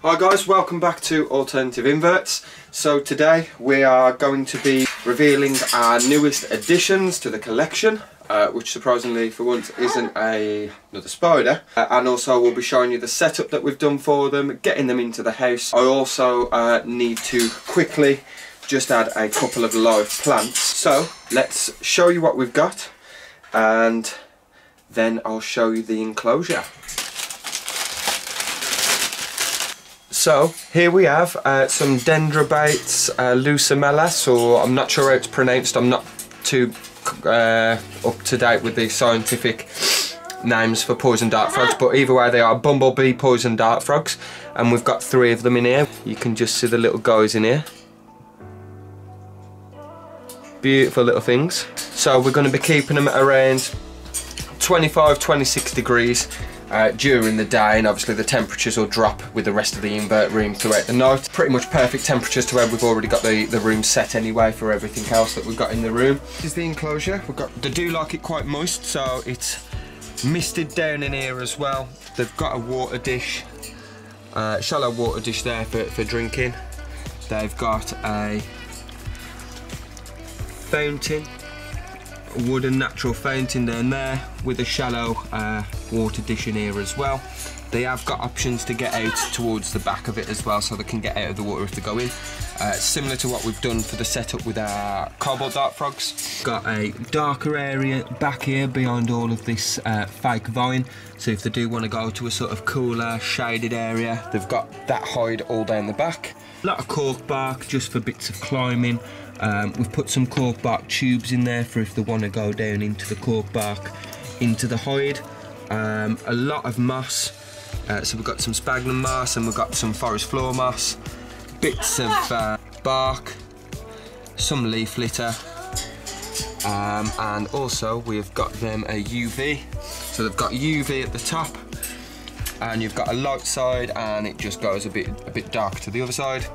Hi guys, welcome back to Alternative Inverts. So today we are going to be revealing our newest additions to the collection, which surprisingly for once isn't another spider. And also we'll be showing you the setup that we've done for them, getting them into the house. I also need to quickly just add a couple of live plants. So let's show you what we've got and then I'll show you the enclosure. So here we have some Dendrobates, leucomelas, or I'm not sure how it's pronounced. I'm not too up to date with the scientific names for poison dart frogs, but either way they are bumblebee poison dart frogs, and we've got 3 of them in here. You can just see the little guys in here. Beautiful little things. So we're going to be keeping them at around 25-26 degrees during the day, and obviously the temperatures will drop with the rest of the invert room throughout the night. Pretty much perfect temperatures to where we've already got the room set anyway for everything else that we've got in the room. This is the enclosure. They do like it quite moist, so it's misted down in here as well. They've got a water dish, shallow water dish there for drinking. They've got a fountain, a wooden natural fountain down there with a shallow water dish in here as well. They have got options to get out towards the back of it as well, so they can get out of the water if they go in. Similar to what we've done for the setup with our cobalt dart frogs. Got a darker area back here behind all of this fake vine, so if they do want to go to a sort of cooler shaded area, they've got that hide all down the back. A lot of cork bark just for bits of climbing. We've put some cork bark tubes in there for if they want to go down into the cork bark into the hide. A lot of moss, so we've got some sphagnum moss and we've got some forest floor moss, bits of bark, some leaf litter, and also we've got them a UV. So they've got UV at the top, and you've got a light side and it just goes a bit dark to the other side,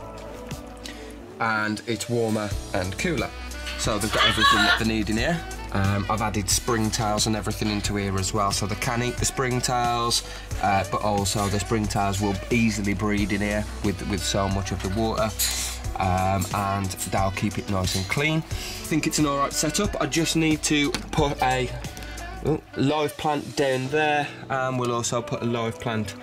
and it's warmer and cooler. So they've got everything that they need in here. I've added springtails and everything into here as well, so they can eat the springtails, but also the springtails will easily breed in here with so much of the water, and they'll keep it nice and clean. I think it's an alright setup. I just need to put a live plant down there, and we'll also put a live plant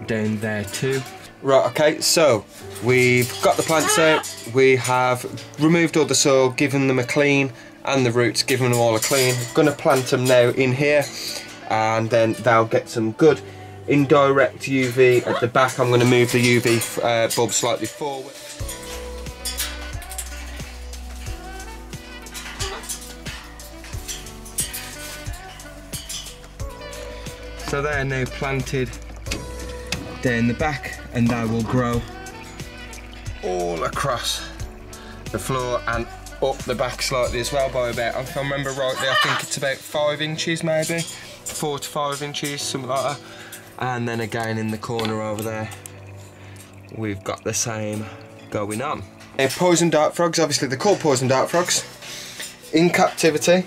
down there too. Right, okay, so we've got the plants out, we have removed all the soil, given them a clean, and the roots, given them all a clean. I'm going to plant them now in here, and then they'll get some good indirect UV at the back. I'm going to move the UV bulb slightly forward. So they're now planted down the back, and they will grow all across the floor and up the back slightly as well by about, if I remember rightly, I think it's about 5 inches maybe, 4 to 5 inches, something like that. And then again in the corner over there, we've got the same going on. Poison dart frogs, obviously they're called poison dart frogs. In captivity,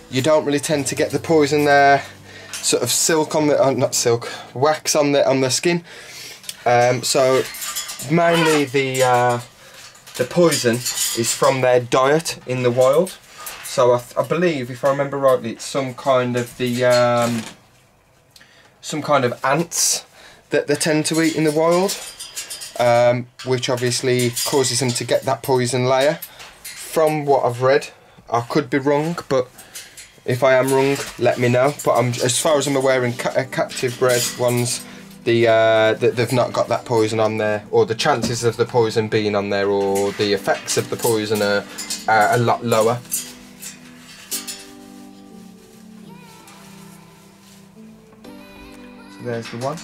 you don't really tend to get the poison there, sort of silk on the, not silk, wax on the skin. So mainly the poison is from their diet in the wild. So I believe, if I remember rightly, it's some kind of ants that they tend to eat in the wild, which obviously causes them to get that poison layer. From what I've read, I could be wrong, but if I am wrong, let me know. But as far as I'm aware, in captive bred ones, they've not got that poison on there, or the chances of the poison being on there, or the effects of the poison are a lot lower. So there's the one.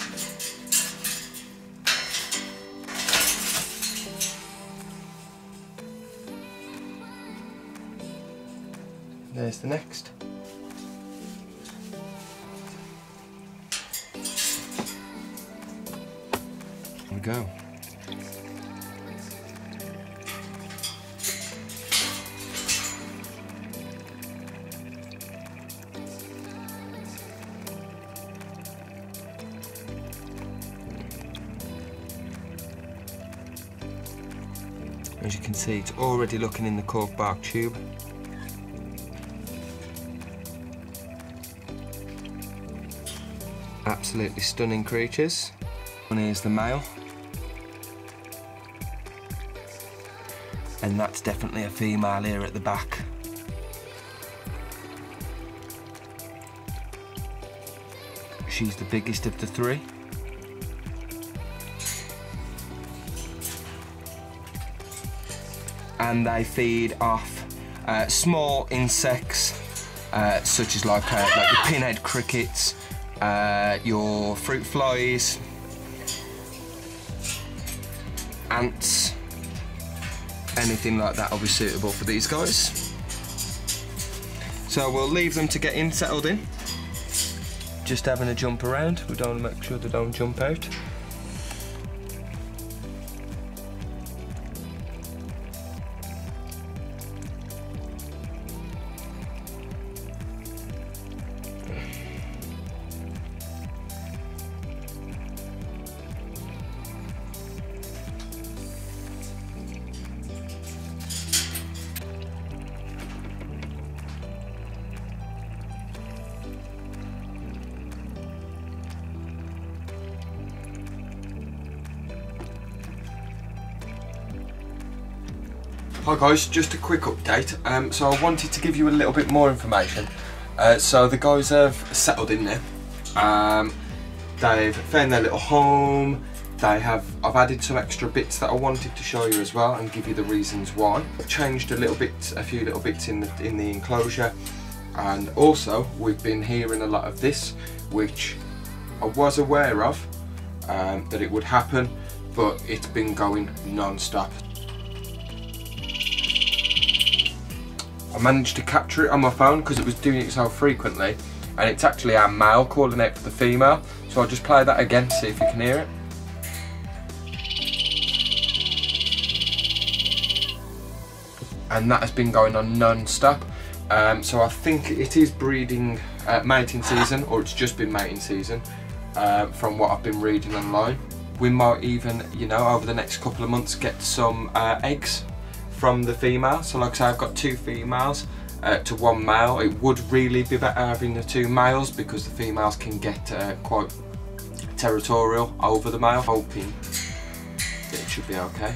There's the next. There we go. As you can see, it's already looking in the cork bark tube. Absolutely stunning creatures. And here's the male. And that's definitely a female here at the back. She's the biggest of the three. And they feed off small insects such as like your pinhead crickets, your fruit flies, ants, anything like that will be suitable for these guys. So we'll leave them to get in, settled in. Just having a jump around. We don't want to make sure they don't jump out. Hi guys, just a quick update. So I wanted to give you a little bit more information. So the guys have settled in there. They've found their little home. I've added some extra bits that I wanted to show you as well and give you the reasons why. I've changed a few little bits in the enclosure, and also we've been hearing a lot of this, which I was aware of that it would happen, but it's been going non-stop. I managed to capture it on my phone because it was doing it so frequently, and it's actually our male calling out for the female. So I'll just play that again, see if you can hear it. And that has been going on non-stop. So I think it is breeding mating season, or it's just been mating season from what I've been reading online. We might even, you know, over the next couple of months get some eggs from the female. So like I say, I've got 2 females to 1 male. It would really be better having the 2 males because the females can get quite territorial over the male. Hoping that it should be okay.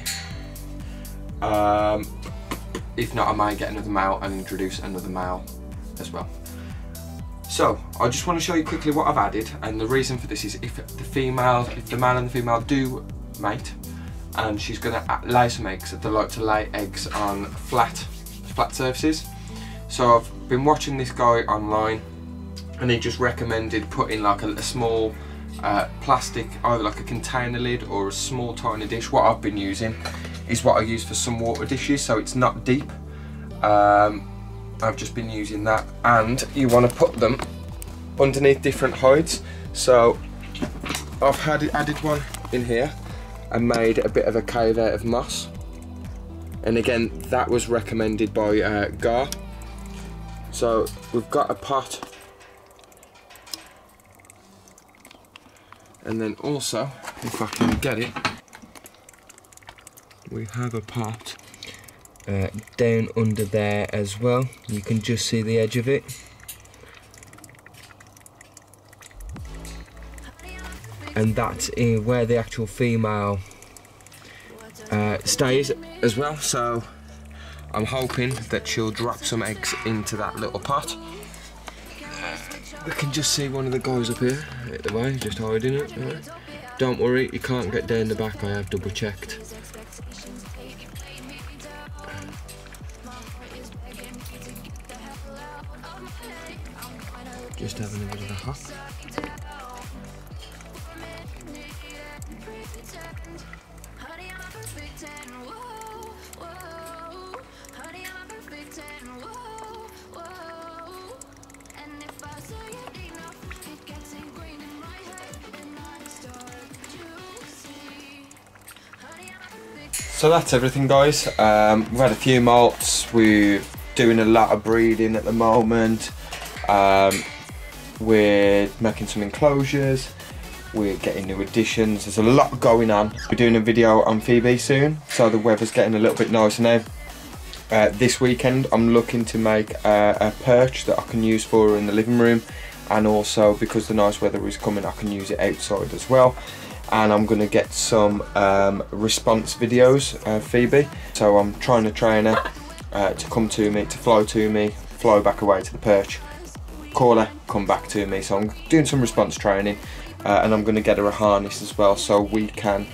If not, I might get another male and introduce another male as well. So I just want to show you quickly what I've added, and the reason for this is if the male and the female do mate, and she's going to lay some eggs. They like to lay eggs on flat surfaces. So I've been watching this guy online, and he just recommended putting like a small plastic, either like a container lid or a small tiny dish. What I've been using is what I use for some water dishes, so it's not deep. I've just been using that, and you want to put them underneath different heights. So I've added one in here and made a bit of a cave out of moss, and again that was recommended by Gar. So we've got a pot, and then also, if I can get it, we have a pot down under there as well. You can just see the edge of it. And that's where the actual female stays as well. So I'm hoping that she'll drop some eggs into that little pot. We can just see one of the guys up here at the way, just hiding it. Don't worry, you can't get down the back, I have double checked. Just having a bit of a hop. So that's everything, guys. We've had a few molts. We're doing a lot of breeding at the moment. We're making some enclosures, we're getting new additions. There's a lot going on. We're doing a video on Phoebe soon, so the weather's getting a little bit nicer now. This weekend I'm looking to make a perch that I can use for her in the living room, and also because the nice weather is coming I can use it outside as well. And I'm going to get some response videos of Phoebe, so I'm trying to train her to come to me, to fly back away to the perch, call her, come back to me. So I'm doing some response training, and I'm going to get her a harness as well, so we can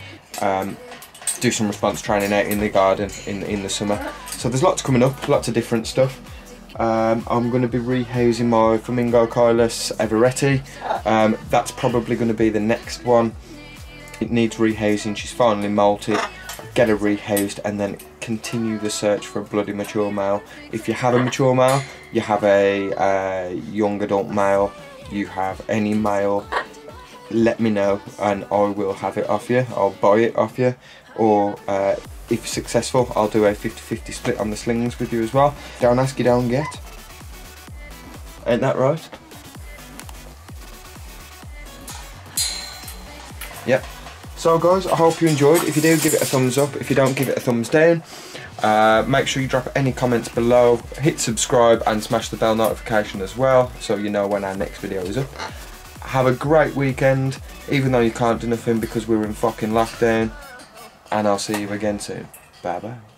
do some response training out in the garden in the summer. So there's lots coming up, lots of different stuff. I'm going to be rehousing my Flamingocoilus everetti. That's probably going to be the next one. It needs rehousing, she's finally molted. Get her rehoused and then continue the search for a bloody mature male. If you have a mature male, you have a young adult male, you have any male, let me know and I will have it off you. I'll buy it off you, or if successful I'll do a 50-50 split on the slings with you as well. Don't ask, you don't get. Ain't that right? Yep. So guys, I hope you enjoyed. If you do, give it a thumbs up. If you don't, give it a thumbs down. Make sure you drop any comments below. Hit subscribe and smash the bell notification as well, so you know when our next video is up. Have a great weekend, even though you can't do nothing because we're in fucking lockdown. And I'll see you again soon. Bye bye.